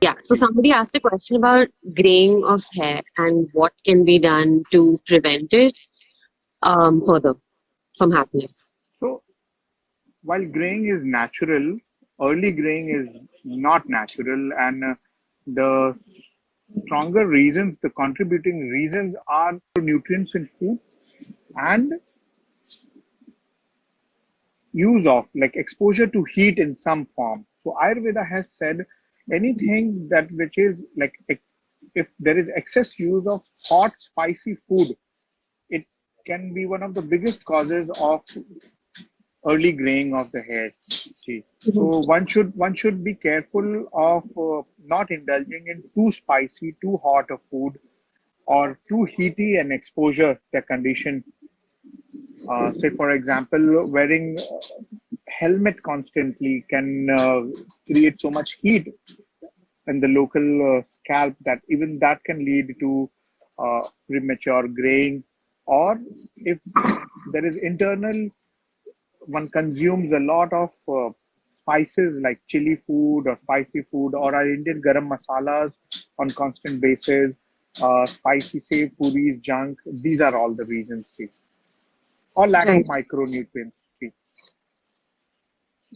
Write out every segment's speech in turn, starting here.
Yeah, so somebody asked a question about graying of hair and what can be done to prevent it further from happening. So while graying is natural, early graying is not natural, and the stronger reasons, the contributing reasons are nutrients in food and use of like exposure to heat in some form. So Ayurveda has said anything that which is like if there is excess use of hot spicy food, it can be one of the biggest causes of early graying of the hair. See, so Mhm. one should be careful of not indulging in too spicy, too hot a food or too heaty an exposure the condition. Say for example, wearing helmet constantly can create so much heat in the local scalp that even that can lead to premature graying. Or if there is internal, one consumes a lot of spices like chili food or spicy food or our Indian garam masalas on constant basis, spicy save puris, junk. These are all the reasons, or lack of Right, micronutrients.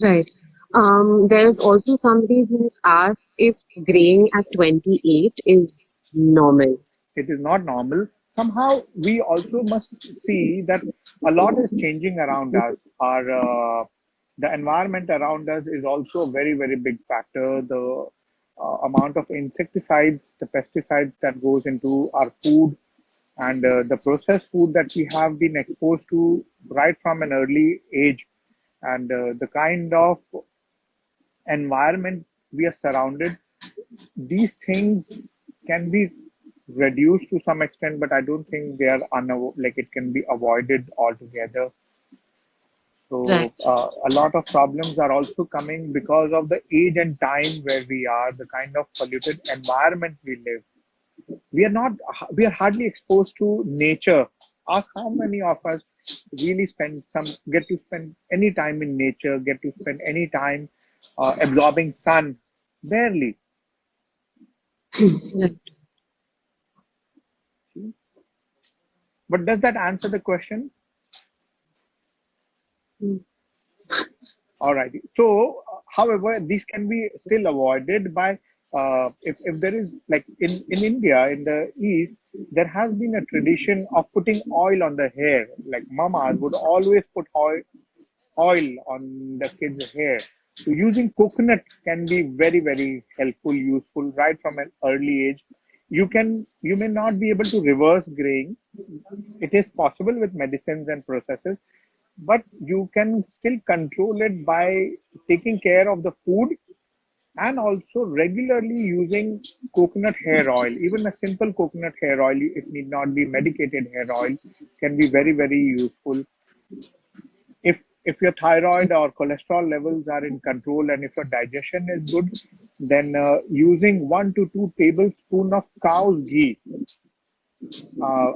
right. There's also somebody who's asked if graying at 28 is normal. It is not normal. Somehow, we also must see that a lot is changing around us. Our the environment around us is also a very very big factor. The amount of insecticides, the pesticides that goes into our food, and the processed food that we have been exposed to right from an early age, and the kind of environment we are surrounded, these things can be reduced to some extent, but I don't think they are like it can be avoided altogether. Right. So a lot of problems are also coming because of the age and time where we are, the kind of polluted environment we live. We are not, we are hardly exposed to nature. Ask how many of us really get to spend any time in nature, get to spend any time absorbing sun. Barely. Right. But does that answer the question? Mm. Alrighty. So, however, these can be still avoided by if there is like in India in the East, there has been a tradition of putting oil on the hair. Like mamas would always put oil on the kids' hair. So using coconut can be very very helpful, useful right from an early age. You may not be able to reverse graying. It is possible with medicines and processes, but you can still control it by taking care of the food and also regularly using coconut hair oil. Even a simple coconut hair oil, it need not be medicated hair oil, can be very very useful. If your thyroid or cholesterol levels are in control and if your digestion is good, then using 1 to 2 tablespoons of cow's ghee,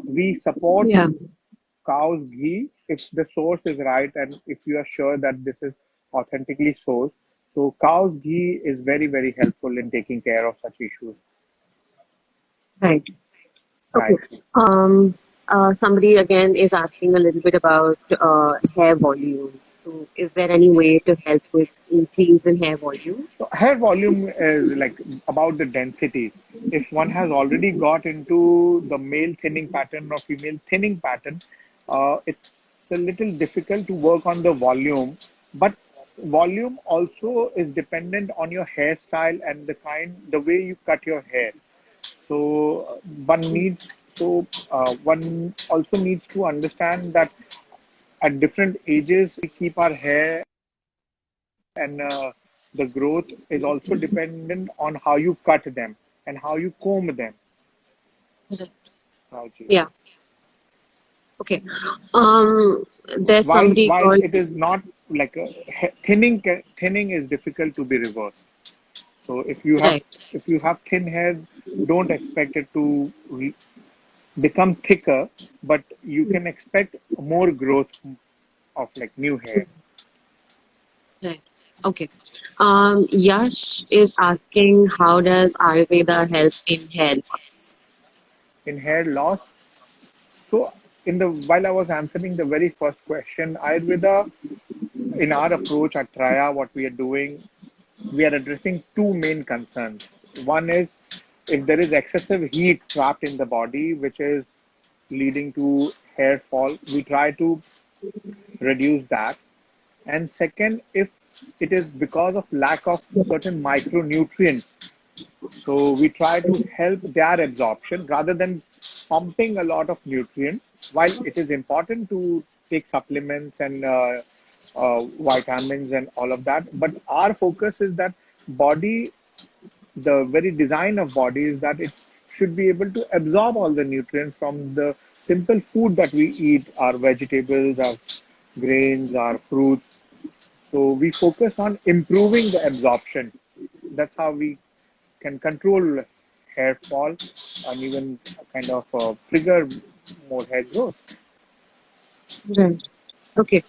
we support Yeah. cow's ghee if the source is right and if you are sure that this is authentically sourced. So cow's ghee is very very helpful in taking care of such issues. Right. Okay. Right. Somebody again is asking a little bit about hair volume. So, is there any way to help with increase in hair volume? So hair volume is like about the density. If one has already got into the male thinning pattern or female thinning pattern, it's a little difficult to work on the volume. But volume also is dependent on your hairstyle and the way you cut your hair. So one also needs to understand that at different ages we keep our hair, and the growth is also dependent on how you cut them and how you comb them. Right. Rauji. Yeah. Okay. Um, there's somebody While called. it is not like thinning is difficult to be reversed. So Right. if you have thin hair, don't expect it to become thicker, but you Mm. can expect more growth of like new hair. Right. Okay. Yash is asking, how does Ayurveda help in hair loss? In hair loss, so in the while I was answering the very first question, Ayurveda, in our approach at Traya, what we are doing, we are addressing two main concerns. One is if there is excessive heat trapped in the body, which is leading to hair fall, we try to reduce that. And second, if it is because of lack of certain micronutrients, so we try to help their absorption rather than pumping a lot of nutrients. While it is important to take supplements and vitamins and all of that, but our focus is that body, the very design of body is that it should be able to absorb all the nutrients from the simple food that we eat, our vegetables, our grains, our fruits. So we focus on improving the absorption. That's how we can control hair fall and even kind of trigger more hair growth. Right. Okay.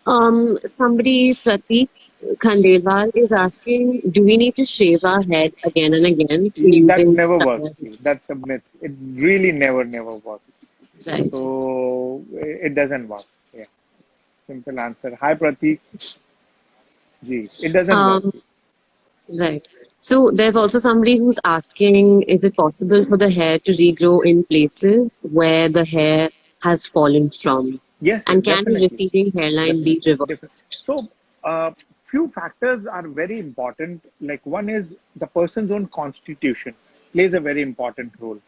Somebody, Pratik Khandelwal, is asking, do we need to shave our head again and again for That using never works. styrofoam? That's a myth. It really never works. Right. So it doesn't work. Yeah. Simple answer. Hi Pratik. Ji. It doesn't work. Um, right. So there's also somebody who's asking, is it possible for the hair to regrow in places where the hair has fallen from? Yes, And can the definitely. receding hairline be Definitely. Definitely. reversed? So few factors are very important. Like one is the person's own constitution plays a very important role.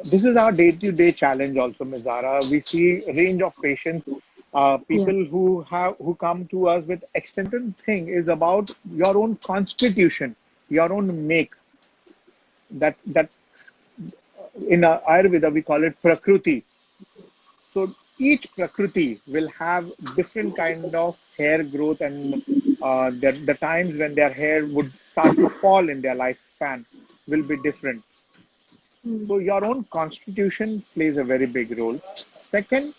This is our day-to-day challenge also, Ms. Zara. We see a range of patients, Yeah. people who come to us with extended thing is about your own constitution, your own make. That in Ayurveda we call it Prakriti. So each Prakriti will have different kind of hair growth and the times when their hair would start to fall in their lifespan will be different. Mm. So your own constitution plays a very big role. Second,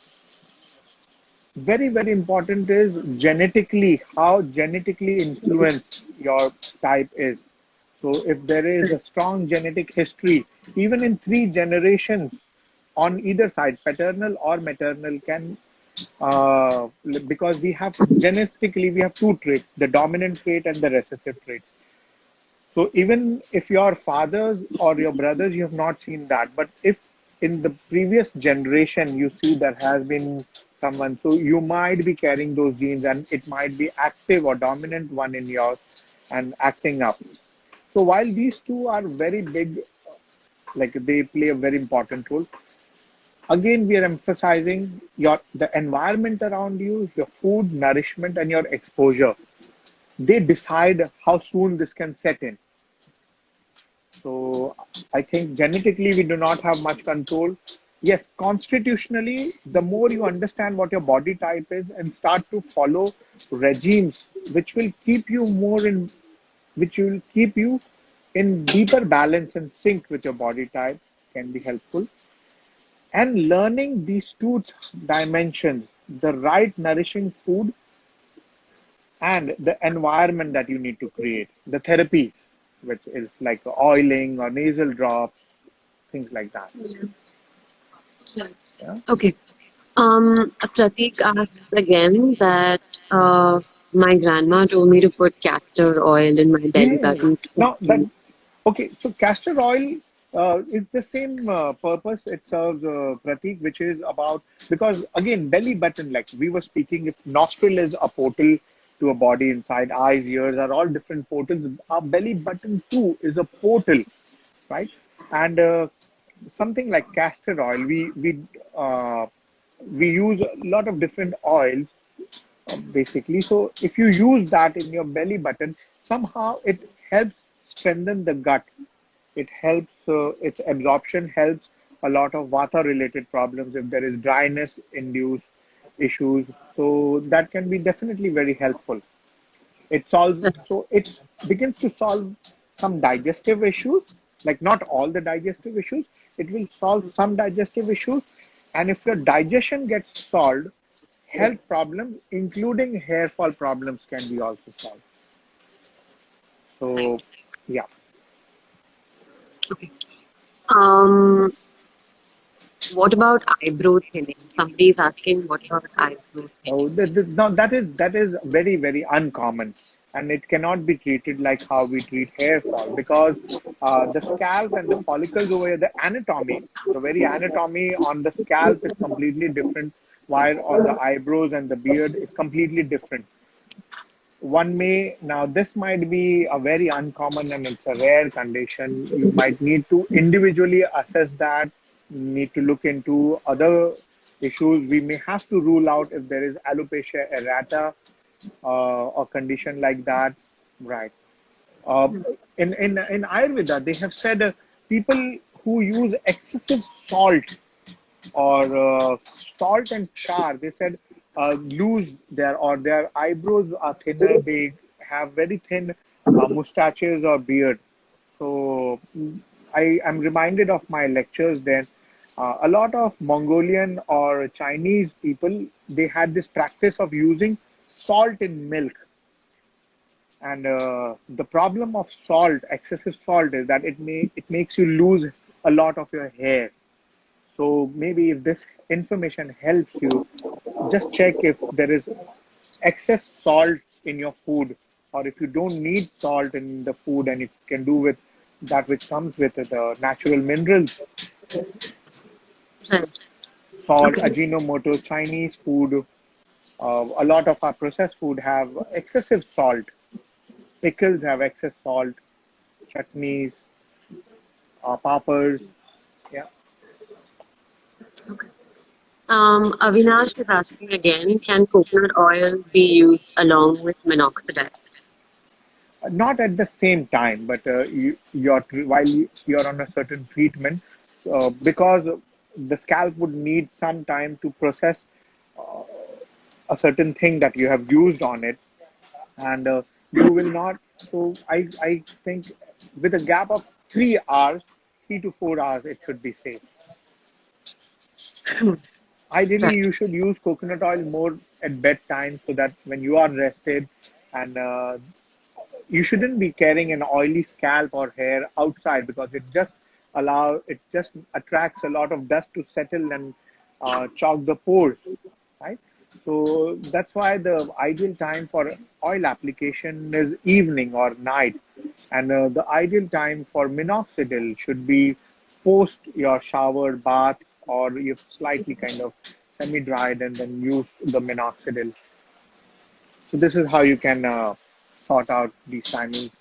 very important is genetically, how genetically influenced your type is. So if there is a strong genetic history, even in 3 generations on either side, paternal or maternal, can because we have genetically we have two traits, the dominant trait and the recessive trait. So even if your fathers or your brothers, you have not seen that. But if in the previous generation you see there has been someone, so you might be carrying those genes and it might be active or dominant one in yours and acting up. So while these two are very big, like they play a very important role, again we are emphasizing your the environment around you, your food, nourishment, and your exposure. They decide how soon this can set in. So I think genetically we do not have much control. Yes, constitutionally, the more you understand what your body type is and start to follow regimes which will keep you more in, which will keep you in deeper balance and sync with your body type can be helpful. And learning these two dimensions, the right nourishing food and the environment that you need to create, the therapies, which is like oiling or nasal drops, things like that. Yeah. Okay. Pratik asks again that my grandma told me to put castor oil in my belly Yeah. button to Now that control. okay, so castor oil is the same purpose it serves, Pratik, which is about because again belly button, like we were speaking, if nostril is a portal to a body inside, eyes, ears are all different portals. Our belly button too is a portal, right? And something like castor oil, uh, we use a lot of different oils basically. So if you use that in your belly button, somehow it helps strengthen the gut. It helps its absorption helps a lot of vata related problems if there is dryness induced issues. So that can be definitely very helpful. It solves, so it begins to solve some digestive issues, like not all the digestive issues. It will solve some digestive issues. And if your digestion gets solved, health problems, including hair fall problems, can be also solved. Right. So yeah. Okay. Um, what about eyebrow thinning? Somebody is asking, what about eyebrow thinning? Oh, no, that is very very uncommon, and it cannot be treated like how we treat hair fall because the scalp and the follicles over here, the very anatomy on the scalp is completely different, while on the eyebrows and the beard is completely different. One may now this might be a very uncommon and it's a rare condition. You might need to individually assess that, need to look into other issues. We may have to rule out if there is alopecia areata or condition like that, right? uh, in Ayurveda they have said people who use excessive salt or salt and char. They said lose their eyebrows are thinner. They have very thin mustaches or beard. So I am reminded of my lectures then. A lot of Mongolian or Chinese people they had this practice of using salt in milk, and the problem of salt, excessive salt, is that it makes you lose a lot of your hair. So maybe if this information helps you, just check if there is excess salt in your food, or if you don't need salt in the food and you can do with that which comes with the natural minerals. Right. Salt, Okay. Ajinomoto, Chinese food, a lot of our processed food have excessive salt. Pickles have excess salt, chutneys, poppers. Yeah. Avinash is asking again, can coconut oil be used along with minoxidil? Not at the same time, but while you're on a certain treatment, because the scalp would need some time to process a certain thing that you have used on it, and you will not. So I think with a gap of 3 hours, 3 to 4 hours, it should be safe. Ideally, Right. you should use coconut oil more at bedtime so that when you are rested and you shouldn't be carrying an oily scalp or hair outside because it just attracts a lot of dust to settle and clog the pores, right? So that's why the ideal time for oil application is evening or night, and the ideal time for minoxidil should be post your shower bath, or you've slightly kind of semi-dried and then use the minoxidil. So this is how you can sort out these timings.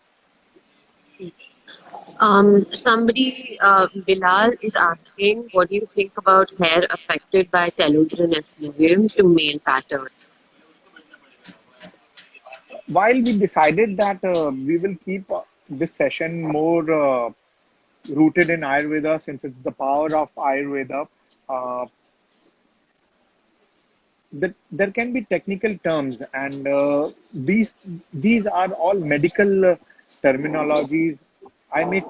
Bilal is asking, what do you think about hair affected by telogen effluvium to male pattern? While we decided that we will keep this session more rooted in Ayurveda, since it's the power of Ayurveda, uh, that there can be technical terms, and these are all medical terminologies. I may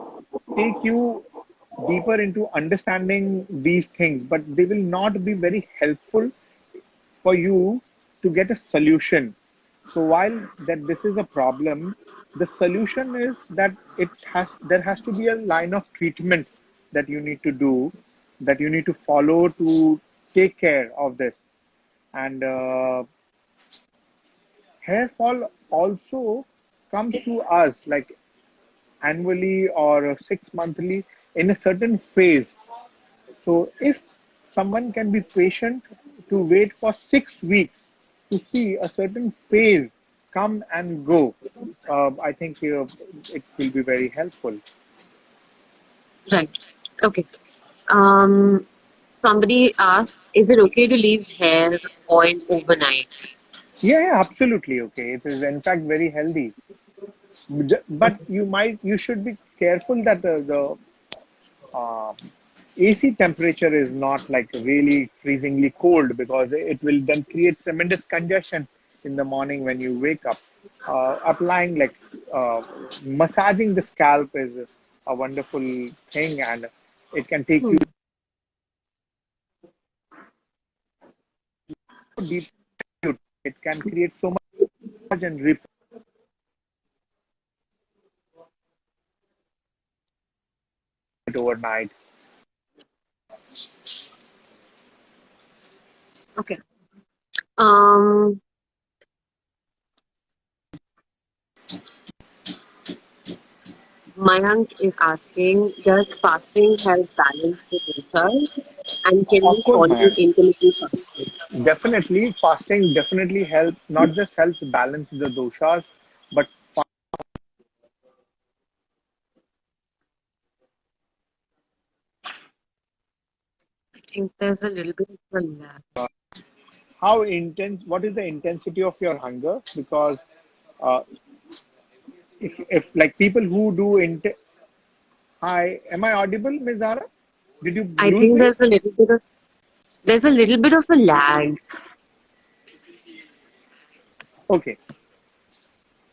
take you deeper into understanding these things, but they will not be very helpful for you to get a solution. So while that this is a problem, the solution is that there has to be a line of treatment that you need to do, that you need to follow to take care of this. And hair fall also comes to us like annually or 6 monthly in a certain phase. So if someone can be patient to wait for 6 weeks to see a certain phase come and go, I think it will be very helpful. Right. Okay. Um, Somebody asks, is it okay to leave hair oil overnight? Yeah, yeah, absolutely okay. It is in fact very healthy. But you should be careful that the uh, AC temperature is not like really freezingly cold, because it will then create tremendous congestion in the morning when you wake up. Applying like massaging the scalp is a wonderful thing, and it can take you Hmm. deep. It can create so much and rip. it overnight. Okay. Um, Mayank is asking, does fasting help balance the doshas? And can Of we course, follow Maya. intermittent fasting? Definitely, fasting definitely helps, not just helps balance the doshas, but I think there's a little bit of a lag. how intense, what is the intensity of your hunger? Because uh, if like people who do, hi, am I audible, Ms. Zara? Did you I lose think me? there's a little bit of a lag. Okay,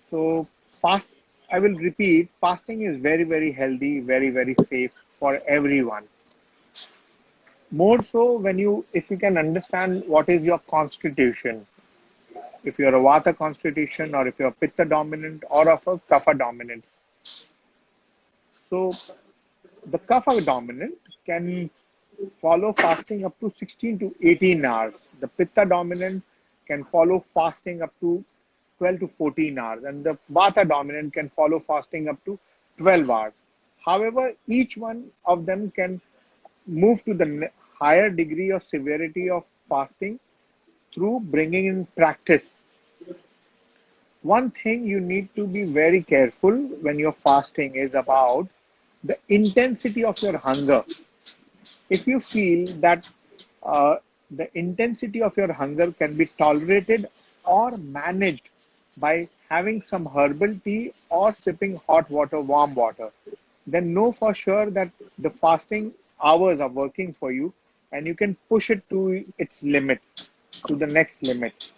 so fast, I will repeat, fasting is very, very healthy, very, very safe for everyone. More so when if you can understand what is your constitution, if you're a Vata constitution or if you're Pitta dominant or of a Kapha dominant. So the Kapha dominant can follow fasting up to 16 to 18 hours. The Pitta dominant can follow fasting up to 12 to 14 hours, and the Vata dominant can follow fasting up to 12 hours. However, each one of them can move to the higher degree of severity of fasting through bringing in practice. One thing you need to be very careful when you're fasting is about the intensity of your hunger. If you feel that the intensity of your hunger can be tolerated or managed by having some herbal tea or sipping hot water, warm water, then know for sure that the fasting hours are working for you and you can push it to its limit, to the next limit.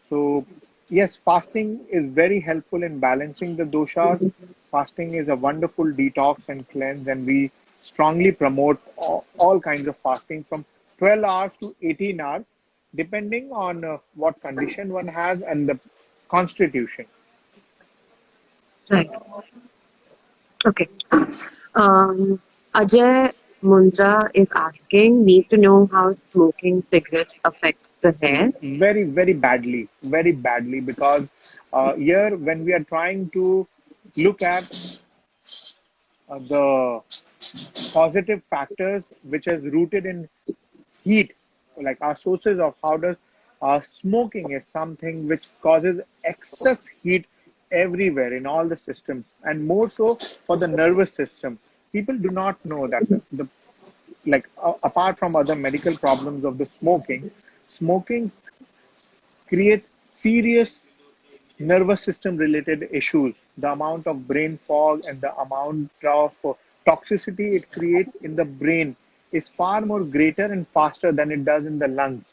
So, yes, fasting is very helpful in balancing the doshas. Fasting is a wonderful detox and cleanse, and we strongly promote all kinds of fasting from 12 hours to 18 hours, depending on what condition one has and the constitution. Right. Okay. Um, Ajay Mundra is asking, need to know how smoking cigarettes affects the hair. Very, very badly, because here, when we are trying to look at the positive factors which is rooted in heat, like our sources of how does smoking is something which causes excess heat everywhere in all the systems, and more so for the nervous system. People do not know that the like apart from other medical problems of the smoking creates serious nervous system related issues. The amount of brain fog and the amount of toxicity it creates in the brain is far more greater and faster than it does in the lungs.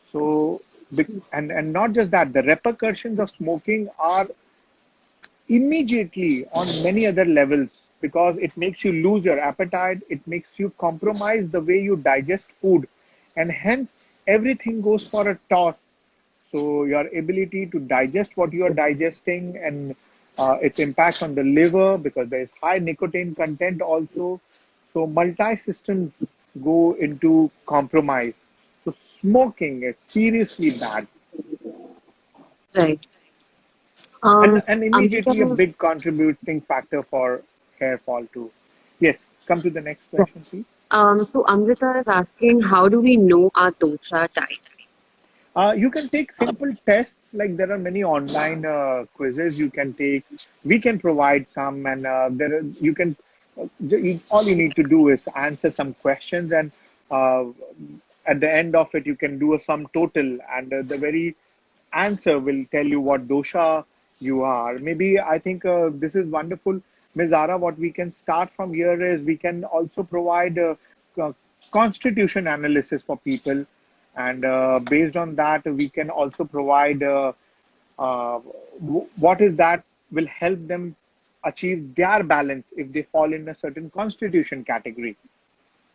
So, and not just that, the repercussions of smoking are immediately on many other levels, because it makes you lose your appetite, it makes you compromise the way you digest food, and hence everything goes for a toss. So your ability to digest what you are digesting, and its impact on the liver, because there is high nicotine content also. So multi systems go into compromise. So smoking is seriously bad, Right. and Amrita, immediately a big contributing factor for hair fall too. Yes, come to the next right. question, please. So Amrita is asking, how do we know our dosha type? You can take simple tests, like there are many online quizzes you can take. We can provide some, and you can. All you need to do is answer some questions, and uh, at the end of it, you can do a sum total, and the very answer will tell you what dosha you are. Maybe I think this is wonderful, Ms. Zara. What we can start from here is we can also provide uh, constitution analysis for people, and based on that, we can also provide uh, what is that will help them achieve their balance if they fall in a certain constitution category,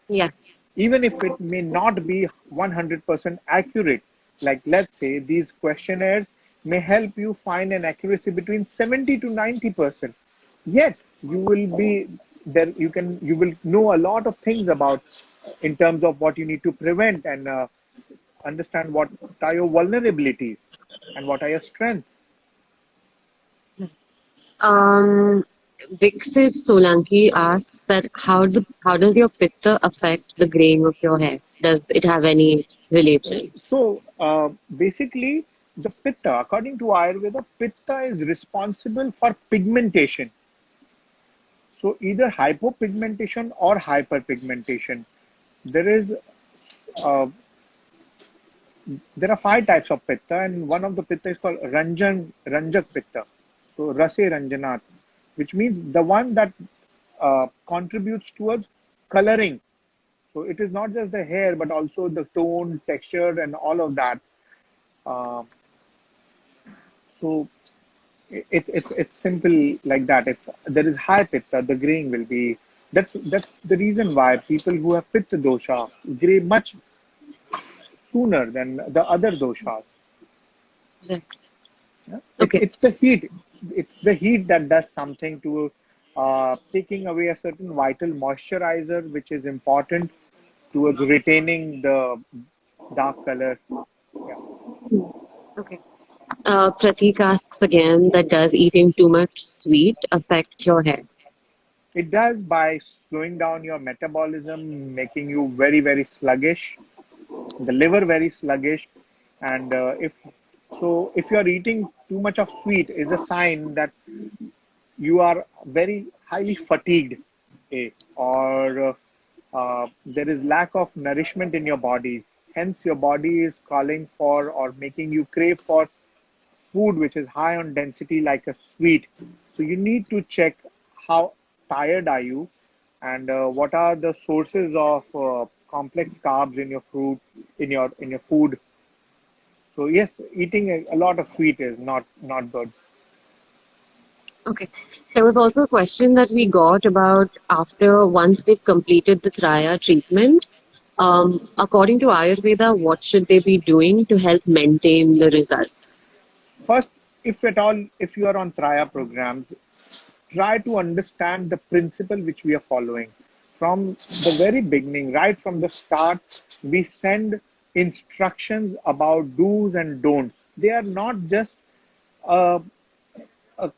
Yes. even if it may not be 100% accurate. Like, let's say these questionnaires may help you find an accuracy between 70 to 90%. Yet, you will be there you will know a lot of things about in terms of what you need to prevent, and understand what are your vulnerabilities and what are your strengths. Um, Vixit Solanki asks that how does your pitta affect the graying of your hair? Does it have any relation? So basically, the pitta, according to Ayurveda, pitta is responsible for pigmentation. So either hypopigmentation or hyperpigmentation. There is uh, there are five types of pitta, and one of the pitta is called Ranjak pitta. So Rase Ranjanat, which means the one that contributes towards coloring. So it is not just the hair, but also the tone, texture, and all of that. Uh, so it's simple like that. If there is high pitta, the graying will be. That's the reason why people who have pitta dosha gray much sooner than the other doshas. Right. Yeah? Okay. It's the heat. It's the heat that does something to taking away a certain vital moisturizer, which is important towards retaining the dark color. Yeah, Okay. Pratik asks again that does eating too much sweet affect your hair? it does by slowing down your metabolism, making you very sluggish, the liver very sluggish, and if you are eating too much of sweet, is a sign that you are very highly fatigued, or there is lack of nourishment in your body. Hence, your body is calling for or making you crave for food which is high on density, like a sweet. So you need to check how tired are you, and what are the sources of complex carbs in your fruit, in your food. So yes, eating a lot of sweet is not good. Okay. There was also a question that we got about after once they've completed the Traya treatment, according to Ayurveda, what should they be doing to help maintain the results? First, if at all, if you are on Traya programs, try to understand the principle which we are following. From the very beginning, right from the start, we send instructions about do's and don'ts. They are not just a, a,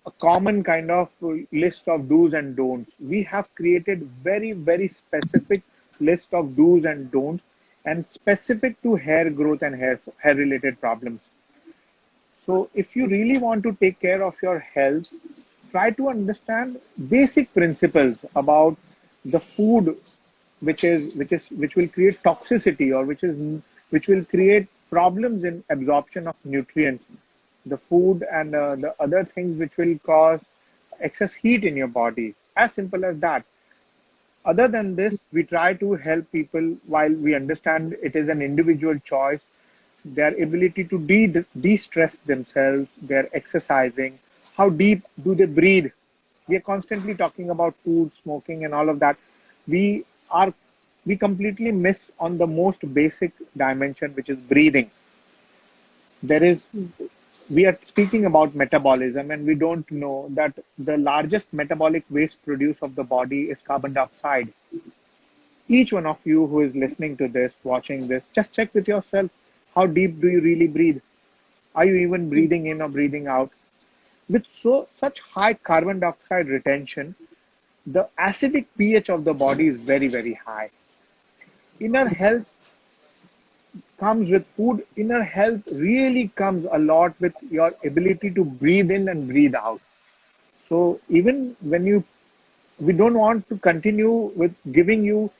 a common kind of list of do's and don'ts. We have created very specific list of do's and don'ts, and specific to hair growth and hair related problems. So if you really want to take care of your health, try to understand basic principles about the food which will create toxicity, or which will create problems in absorption of nutrients, the food, and the other things which will cause excess heat in your body. As simple as that. Other than this, we try to help people while we understand it is an individual choice, their ability to de-stress themselves, their exercising, how deep do they breathe. We are constantly talking about food, smoking, and all of that. We are we completely miss on the most basic dimension, which is breathing. There is We are speaking about metabolism, and we don't know that the largest metabolic waste produce of the body is carbon dioxide. Each one of you who is listening to this, watching this, just check with yourself, how deep do you really breathe? Are you even breathing in or breathing out? With such high carbon dioxide retention, the acidic pH of the body is very high. Inner health comes with food. Inner health really comes a lot with your ability to breathe in and breathe out. So even when we don't want to continue with giving you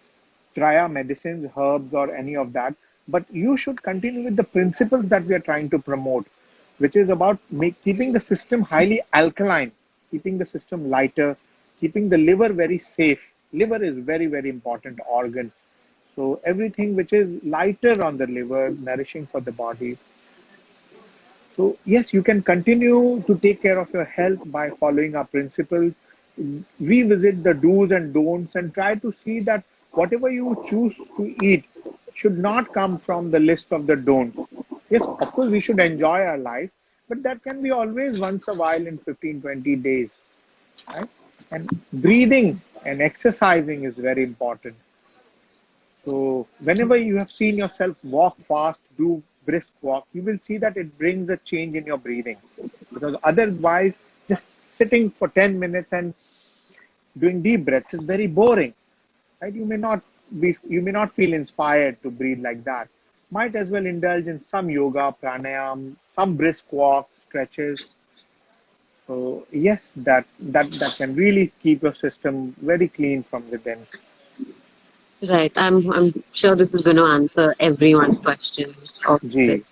Traya medicines, herbs, or any of that, but you should continue with the principles that we are trying to promote, which is about keeping the system highly alkaline, keeping the system lighter, keeping the liver very safe. Liver is very important organ. So everything which is lighter on the liver, nourishing for the body. So yes, you can continue to take care of your health by following our principles, revisit the do's and don'ts, and try to see that whatever you choose to eat should not come from the list of the don'ts. Yes, of course, we should enjoy our life, but that can be always once a while in 15, 20 days, right? And breathing and exercising is very important. So whenever you have seen yourself walk fast, do brisk walk, you will see that it brings a change in your breathing. Because otherwise, just sitting for 10 minutes and doing deep breaths is very boring, right? You may not feel inspired to breathe like that. Might as well indulge in some yoga, pranayam, some brisk walk, stretches. So yes, that can really keep your system very clean from within. Right. I'm sure this is going to answer everyone's question of this. Gee,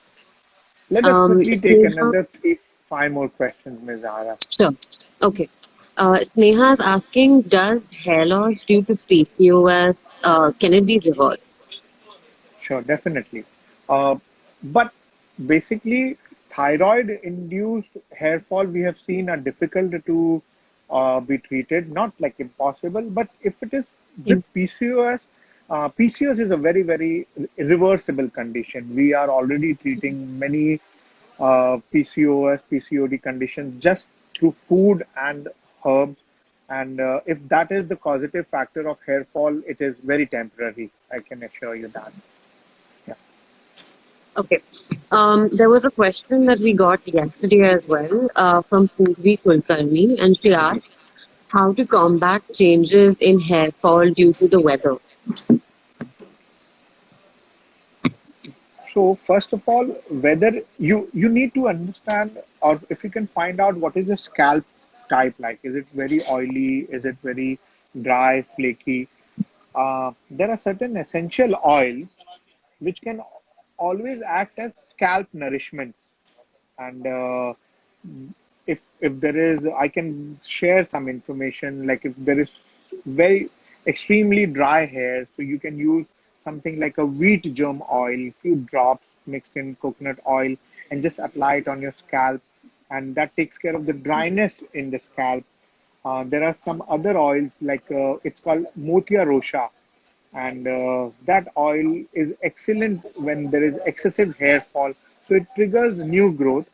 let us quickly take Sneha, another three, five more questions, Ms. Zara. sure. Okay. Sneha is asking, does hair loss due to PCOS, can it be reversed? Sure, definitely. Uh, but basically, thyroid-induced hair fall we have seen are difficult to be treated, not like impossible, but if it is with Mm. PCOS, PCOS is a very, very reversible condition. We are already treating many PCOS, PCOD conditions just through food and herbs. And if that is the causative factor of hair fall, it is very temporary. I can assure you that. Yeah. Okay. There was a question that we got yesterday as well from Purvi Kulkarni, and she asked how to combat changes in hair fall due to the weather. So first of all, whether you need to understand, or if you can find out what is the scalp type like. Is it very oily? Is it very dry, flaky? There are certain essential oils which can always act as scalp nourishment. And if there is, I can share some information. Like if there is very extremely dry hair, so you can use something like a wheat germ oil, few drops mixed in coconut oil, and just apply it on your scalp, and that takes care of the dryness in the scalp. There are some other oils like it's called motia rosha, and that oil is excellent when there is excessive hair fall, so it triggers new growth.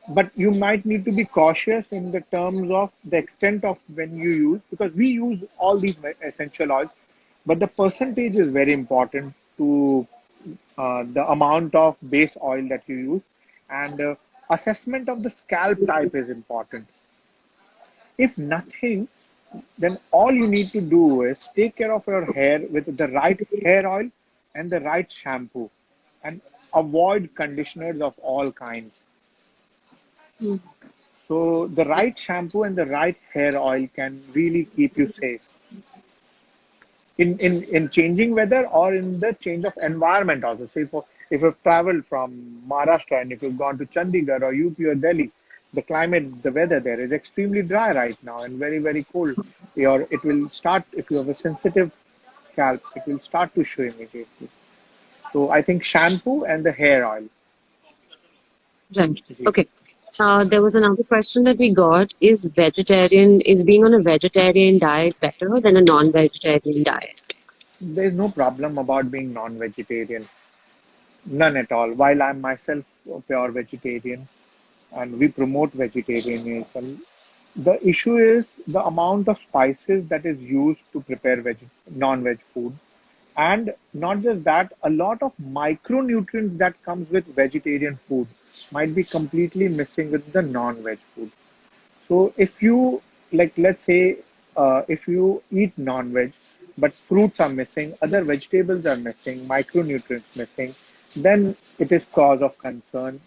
But you might need to be cautious in the terms of the extent of when you use, because we use all these essential oils, but the percentage is very important to the amount of base oil that you use. And assessment of the scalp type is important. If nothing, then all you need to do is take care of your hair with the right hair oil and the right shampoo, and avoid conditioners of all kinds. Mm. So the right shampoo and the right hair oil can really keep you safe in changing weather, or in the change of environment also. Say for if you've traveled from Maharashtra and if you've gone to Chandigarh or UP or Delhi, the climate, the weather there is extremely dry right now and very, very cold. It will start, if you have a sensitive scalp, it will start to show immediately. So I think shampoo and the hair oil. Right. Okay. There was another question that we got. Is being on a vegetarian diet better than a non-vegetarian diet? There's no problem about being non-vegetarian. None at all. While I'm myself a pure vegetarian and we promote vegetarianism, the issue is the amount of spices that is used to prepare non-veg food. And not just that, a lot of micronutrients that comes with vegetarian food might be completely missing with the non-veg food. So if you, like, let's say, if you eat non-veg, but fruits are missing, other vegetables are missing, micronutrients missing, then it is cause of concern.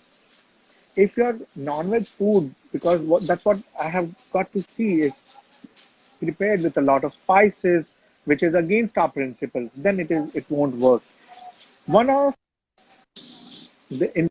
If your non-veg food, because that's what I have got to see, is prepared with a lot of spices, which is against our principles, then it won't work. One of in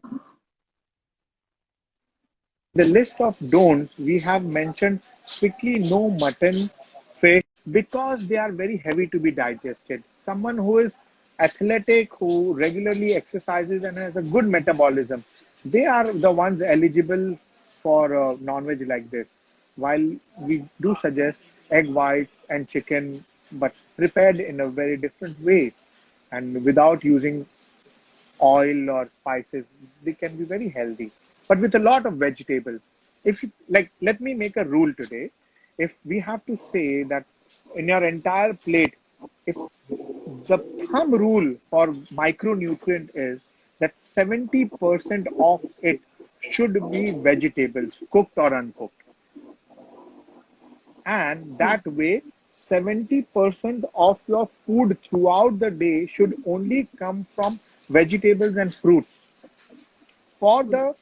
the list of don'ts, we have mentioned strictly no mutton, fish, because they are very heavy to be digested. Someone who is athletic, who regularly exercises and has a good metabolism, they are the ones eligible for non-veg like this. While we do suggest egg whites and chicken, but prepared in a very different way and without using oil or spices, they can be very healthy. But with a lot of vegetables. If you like, let me make a rule today. if we have to say that in your entire plate, if the thumb rule for micronutrient is that 70% of it should be vegetables, cooked or uncooked. And that way, 70% of your food throughout the day should only come from vegetables and fruits for the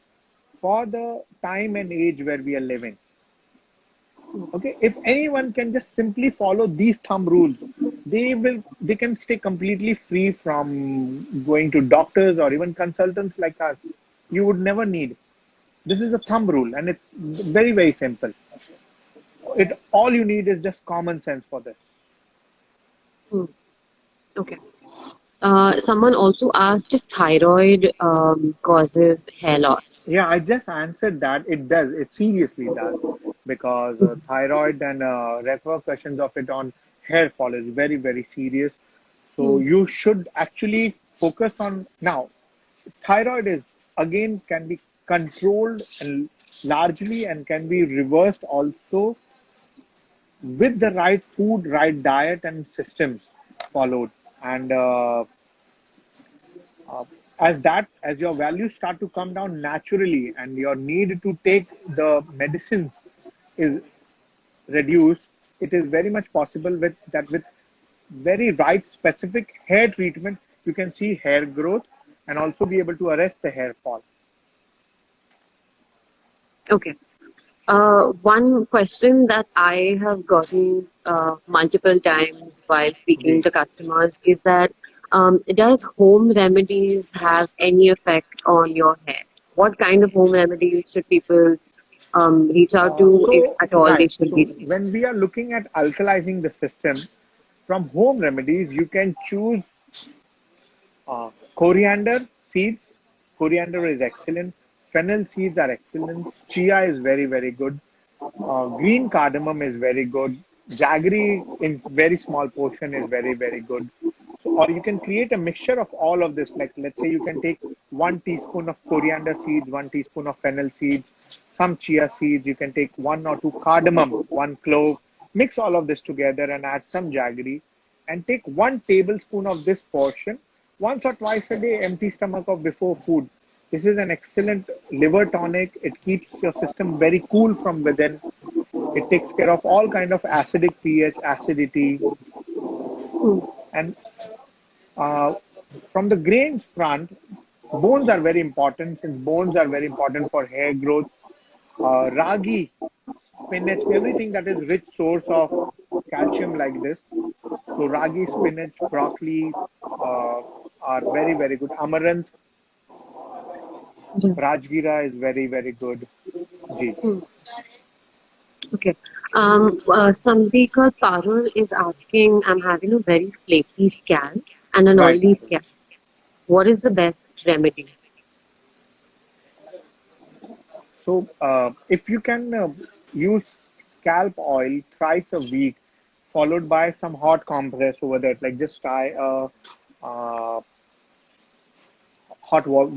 time and age where we are living. Okay, if anyone can just simply follow these thumb rules, they can stay completely free from going to doctors or even consultants like us. You would never need. This is a thumb rule, and it's very, very simple. It all you need is just common sense for this. Hmm. Okay. Someone also asked if thyroid causes hair Yeah, loss. I just answered that. It does. It seriously does, because thyroid and repercussions of it on hair fall is very, very serious. So Hmm. you should actually focus on now. Thyroid is again can be controlled and largely and can be reversed also with the right food, right diet, and systems followed. And uh, as your values start to come down naturally and your need to take the medicines is reduced, it is very much possible with very right specific hair treatment, you can see hair growth and also be able to arrest the hair fall. Okay. One question that I have gotten multiple times while speaking Ji. to customers is that does home remedies have any effect on your hair? What kind of home remedies should people reach out to if at all they Right. should be So doing? when we are looking at alkalizing the system from home remedies, you can choose coriander seeds. Coriander is excellent. Fennel seeds are excellent. Chia is very, very good. Green cardamom is very good. Jaggery in very small portion is very, very good. So, or you can create a mixture of all of this. Like, let's say you can take 1 teaspoon of coriander seeds, 1 teaspoon of fennel seeds, some chia seeds. You can take one or two cardamom, one clove, mix all of this together and add some jaggery and take 1 tablespoon of this portion once or twice a day, empty stomach of before food. This is an excellent liver tonic. It keeps your system very cool from within. It takes care of all kind of acidic pH, acidity, Hmm. and uh, from the grains front, bones are very important since bones are very important for hair growth. Ragi, spinach, everything that is rich source of calcium like this. So ragi, spinach, broccoli are very, very good. Amaranth, Yeah. Rajgira is very, very good. Ji. Hmm. Okay. Somebody called Parul is asking, I'm having a very flaky scalp and an Right. oily scalp. What is the best remedy? So, if you can use scalp oil thrice a week, followed by some hot compress over that, like just try a uh,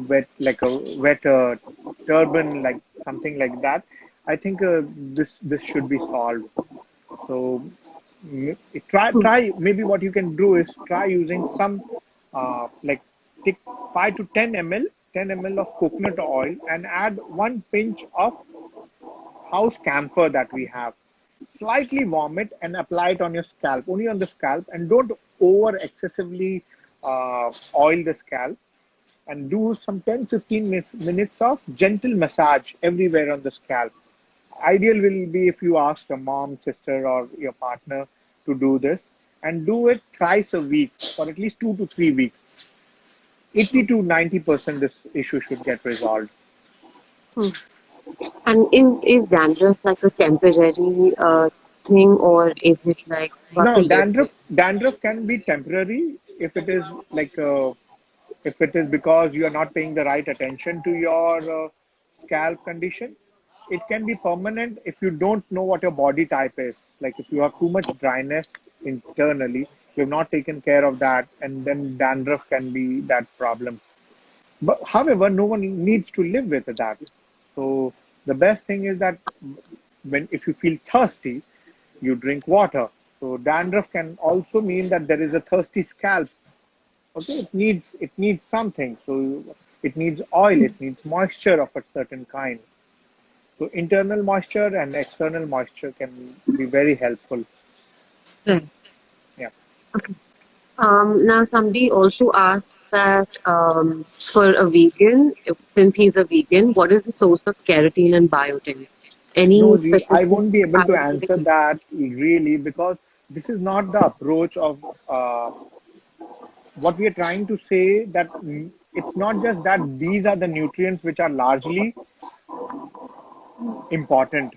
wet, like a wet turban, like something like that. I think this should be solved. So, Hmm. try maybe what you can do is try using some like take 5 to 10 ml 10 ml of coconut oil and add 1 pinch of house camphor that we have. Slightly warm it and apply it on your scalp, only on the scalp, and don't over excessively oil the scalp. And do some 10-15 minutes of gentle massage everywhere on the scalp. Ideal will be if you ask your mom, sister, or your partner to do this, and do it thrice a week for at least 2 to 3 weeks. 80 to 90% this issue should get resolved. Hmm. And is dandruff like a temporary thing, or is it like you have Now, to live with? dandruff can be temporary if it is like if it is because you are not paying the right attention to your scalp condition. It can be permanent if you don't know what your body type is. Like if you have too much dryness internally, you have not taken care of that, and then dandruff can be that problem. But however, no one needs to live with that. So the best thing is that when if you feel thirsty, You drink water. So dandruff can also mean that there is a thirsty scalp. Okay, it needs something. So it needs oil, it needs moisture of a certain kind. So internal moisture and external moisture can be very helpful. Right. Yeah. Okay. Now, somebody also asked that for a vegan, since he's a vegan, what is the source of keratin and biotin? No, Any I specific won't be able to Ayurvedic? answer that really, because this is not the approach of what we are trying to say, that it's not just that these are the nutrients which are largely important.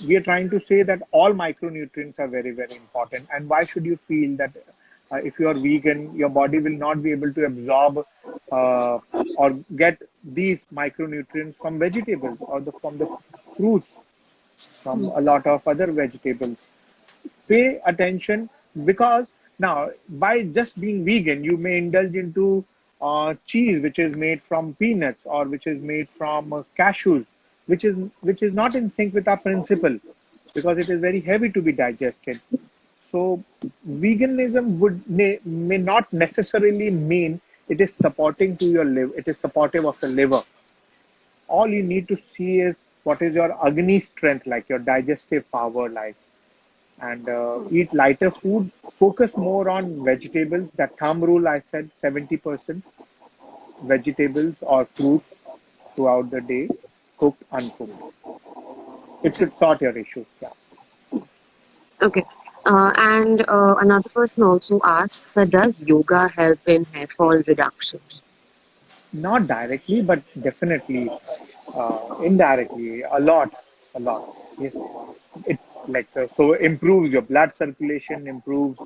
We are trying to say that all micronutrients are very, very important. And why should you feel that if you are vegan, your body will not be able to absorb or get these micronutrients from vegetables or from the fruits, from a lot of other vegetables? Pay attention, because now by just being vegan you may indulge into cheese which is made from peanuts or which is made from cashews, which is not in sync with our principle, because it is very heavy to be digested. So veganism may not necessarily mean it is supporting to your liver, it is supportive of the liver. All you need to see is what is your agni strength like, your digestive power like. And eat lighter food. Focus more on vegetables. That thumb rule I said, 70% vegetables or fruits throughout the day, cooked, uncooked. It should sort your issues. Yeah. Okay. And another person also asks that does yoga help in hair fall reduction? Not directly, but definitely indirectly, a lot. Yes, it like so improves your blood circulation, improves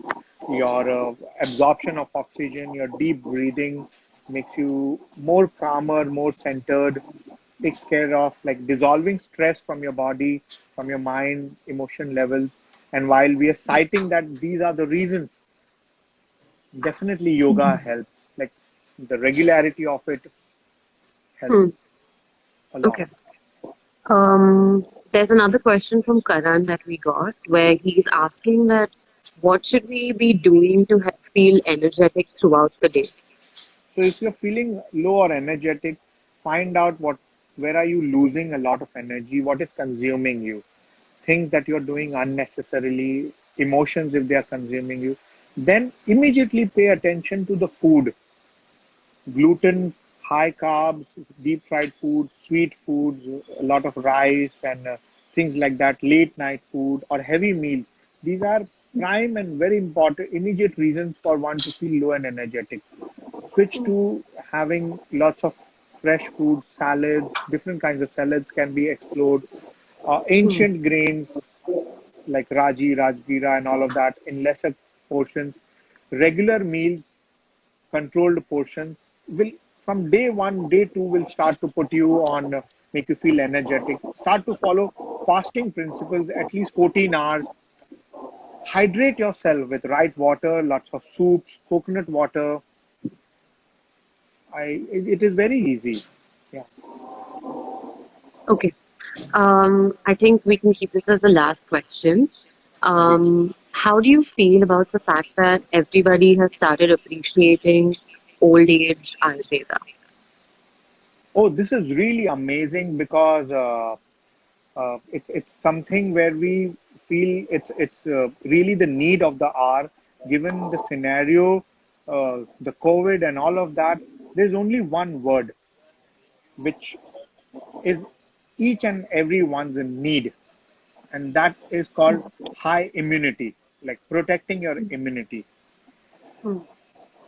your absorption of oxygen, your deep breathing makes you more calmer, more centered, takes care of like dissolving stress from your body, from your mind, emotion levels. And while we are citing that these are the reasons, definitely yoga helps. Like the regularity of it helps Hmm. a lot. Okay. There's another question from Karan that we got where he's asking that what should we be doing to feel energetic throughout the day? So if you're feeling low or energetic, find out where are you losing a lot of energy, what is consuming you, things that you're doing unnecessarily, emotions if they are consuming you. Then immediately pay attention to the food, gluten, high carbs, deep fried food, sweet foods, a lot of rice and things like that, late night food or heavy meals. These are prime and very important immediate reasons for one to feel low and energetic. Switch to having lots of fresh food, salads, different kinds of salads can be explored. Hmm. Ancient grains like Raji, Rajgira, and all of that in lesser portions. Regular meals, controlled portions will from day one, day two will start to put you on, make you feel energetic. Start to follow fasting principles at least 14 hours. Hydrate yourself with right water, lots of soups, coconut water. It is very easy. Yeah. Okay. I think we can keep this as the last question. Ji. How do you feel about the fact that everybody has started appreciating old age Ayurveda? Oh, this is really amazing because it's something where we feel it's really the need of the hour, given the scenario, the COVID and all of that. There's only one word which is each and every one's in need, and that is called high immunity, like protecting your immunity. Hmm.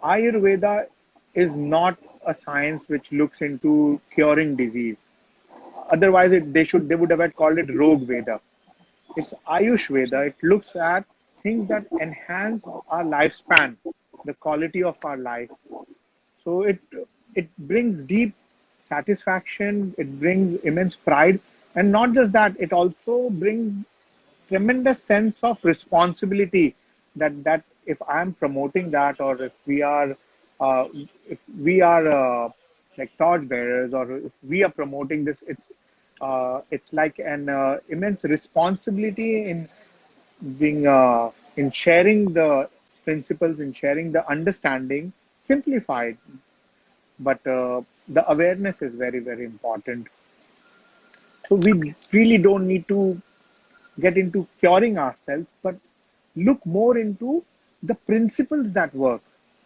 Ayurveda is not a science which looks into curing disease. Otherwise, they would have called it Rog Veda. It's Ayush Veda. It looks at things that enhance our lifespan, the quality of our life. So it brings deep satisfaction. It brings immense pride, and not just that, it also brings tremendous sense of responsibility. That if I am promoting that, or uh, if we are like torch bearers, or if we are promoting this, it's like an immense responsibility in being in sharing the principles, in sharing the understanding, simplified, but the awareness is very, very important. So we really don't need to get into curing ourselves, but look more into the principles that work.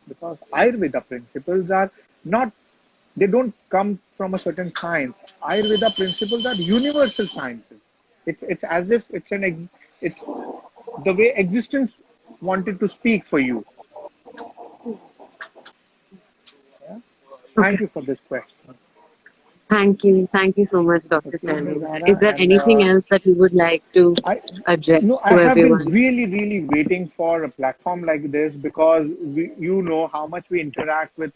Because Ayurveda principles are not, they don't come from a certain science. Ayurveda principles are universal sciences. It's as if it's the way existence wanted to speak for you. Yeah? Okay. Thank you for this question, Thank you. Thank you so much, Dr. okay, Shailendra. Is Zara. there And anything else that you would like to I no, address I to have been everyone? really, really waiting for a platform like this because you know how much we interact with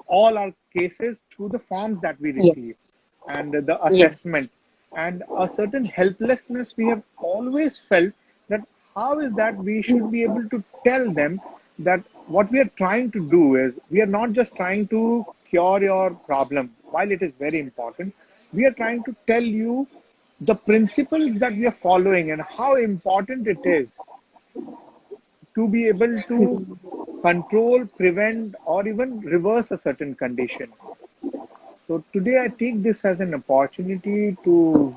all our cases through the forms that we receive Yes. and the Yes. assessment and a certain helplessness we have always felt that how is that we should be able to tell them that what we are trying to do is we are not just trying to cure your problem while it is very important, we are trying to tell you the principles that we are following and how important it is to be able to control, prevent, or even reverse a certain condition. So today I take this as an opportunity to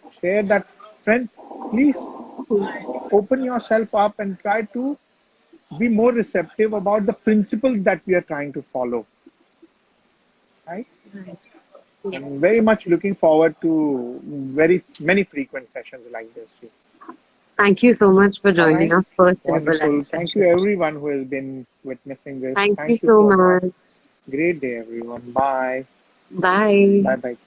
share that, friends, please open yourself up and try to be more receptive about the principles that we are trying to follow. Right? Right. Yes. I'm very much looking forward to very many frequent sessions like this. Thank you so much for All joining right. our first ever live Wonderful. Thank you, session. everyone who has been witnessing this. Thank you Thank you so so much. much. Great day, everyone. Bye. Bye. Bye bye.